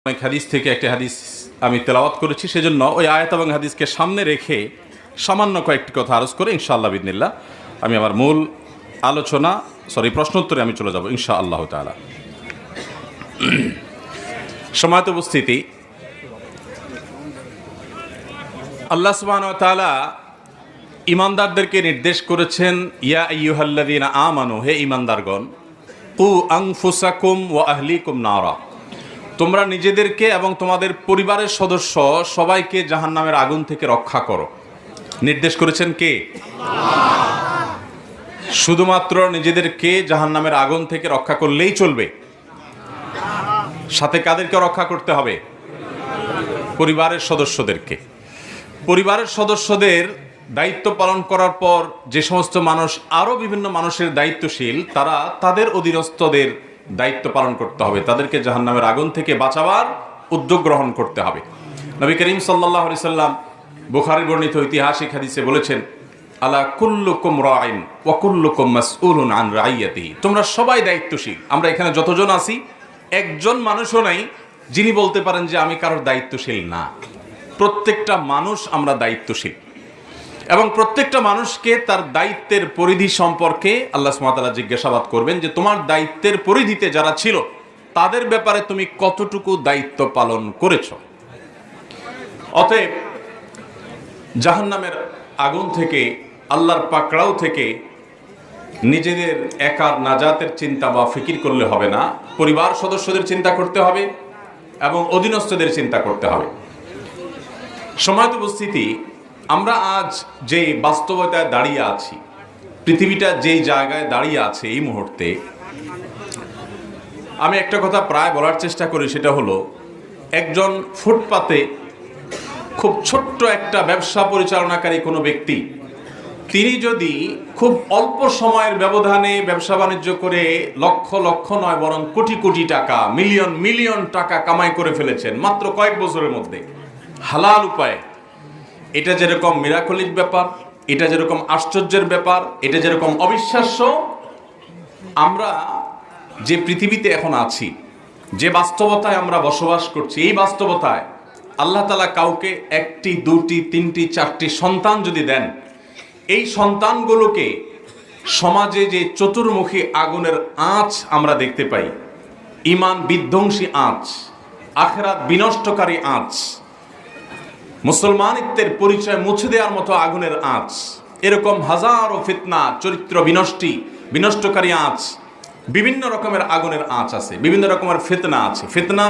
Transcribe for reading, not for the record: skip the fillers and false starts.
অনেক হাদিস থেকে একটা হাদিস আমি তেলাওয়াত করেছি, সেজন্য ওই আয়াত এবং হাদিসকে সামনে রেখে সামান্য কয়েকটি কথা আরজ করে ইনশাআল্লাহ বিদিনিল্লাহ আমি আমার মূল আলোচনা প্রশ্নোত্তরে আমি চলে যাব ইনশাআল্লাহ তাআলা। সময়ত উপস্থিতি, আল্লাহ সুবহানাহু ওয়া তাআলা ঈমানদারদেরকে নির্দেশ করেছেন, ইয়া আইয়ুহাল্লাযীনা আমানু, হে ঈমানদারগণ, কু আনফুসাকুম ওয়া আহলিকুম নারা, তোমরা নিজেদেরকে এবং তোমাদের পরিবারের সদস্য সবাইকে জাহান্নামের আগুন থেকে রক্ষা করো। নির্দেশ করেছেন কে? শুধুমাত্র নিজেদেরকে জাহান্নামের আগুন থেকে রক্ষা করলেই চলবে? সাথে কাদেরকে রক্ষা করতে হবে? পরিবারের সদস্যদেরকে। পরিবারের সদস্যদের দায়িত্ব পালন করার পর যে সমস্ত মানুষ আরও বিভিন্ন মানুষের দায়িত্বশীল, তারা তাদের অধীনস্থদের দায়িত্ব পালন করতে হবে, তাদেরকে জাহান্নামের আগুন থেকে বাঁচাবার উদ্যোগ গ্রহণ করতে হবে। নবী করিম সাল্লাল্লাহু আলাইহি সাল্লাম বুখারীর বর্ণিত ঐতিহাসিক হাদিসে বলেছেন, আলা কুল্লুকুম রাইন ওয়া কুল্লুকুম মাসউলুন আন রাইয়াতিহি, তোমরা সবাই দায়িত্বশীল। আমরা এখানে যতজন আছি, একজন মানুষও নাই যিনি বলতে পারেন যে আমি কারোর দায়িত্বশীল না। প্রত্যেকটা মানুষ আমরা দায়িত্বশীল, এবং প্রত্যেকটা মানুষকে তার দায়িত্বের পরিধি সম্পর্কে আল্লাহ সুবহানাহু ওয়া তাআলা জিজ্ঞাসাবাদ করবেন যে তোমার দায়িত্বের পরিধিতে যারা ছিল তাদের ব্যাপারে তুমি কতটুকু দায়িত্ব পালন করেছো। অতএব জাহান্নামের আগুন থেকে, আল্লাহর পাকড়াও থেকে নিজেদের একার নাজাতের চিন্তা বা ফিকির করলে হবে না, পরিবার সদস্যদের চিন্তা করতে হবে এবং অধীনস্থদের চিন্তা করতে হবে। সময়ত উপস্থিতি, আমরা আজ যে বাস্তবতায় দাঁড়িয়ে আছি, পৃথিবীটা যেই জায়গায় দাঁড়িয়ে আছে এই মুহূর্তে, আমি একটা কথা প্রায় বলার চেষ্টা করি, সেটা হলো একজন ফুটপাতে খুব ছোট্ট একটা ব্যবসা পরিচালনাকারী কোনো ব্যক্তি, তিনি যদি খুব অল্প সময়ের ব্যবধানে ব্যবসা বাণিজ্য করে লক্ষ লক্ষ নয় বরং কোটি কোটি টাকা, মিলিয়ন মিলিয়ন টাকা কামাই করে ফেলেছেন মাত্র কয়েক বছরের মধ্যে হালাল উপায়ে, এটা যেরকম মিরাকলিক ব্যাপার, এটা যেরকম আশ্চর্যের ব্যাপার, এটা যেরকম অবিশ্বাস্য, আমরা যে পৃথিবীতে এখন আছি, যে বাস্তবতায় আমরা বসবাস করছি, এই বাস্তবতায় আল্লাহ তাআলা কাউকে একটি, দুটি, তিনটি, চারটি সন্তান যদি দেন, এই সন্তানগুলোকে সমাজে যে চতুর্মুখী আগুনের আঁচ আমরা দেখতে পাই, ঈমান বিধ্বংসী আঁচ, আখিরাত বিনষ্টকারী আঁচ, মুসলমানিত্বের পরিচয় মুছে দেওয়ার মতো আগুনের আঁচ, এরকম হাজারো ফিতনা, চরিত্র বিনষ্টকারী আঁচ, বিভিন্ন রকমের আগুনের আঁচ আছে, বিভিন্ন রকমের ফিতনা আছে। ফিতনা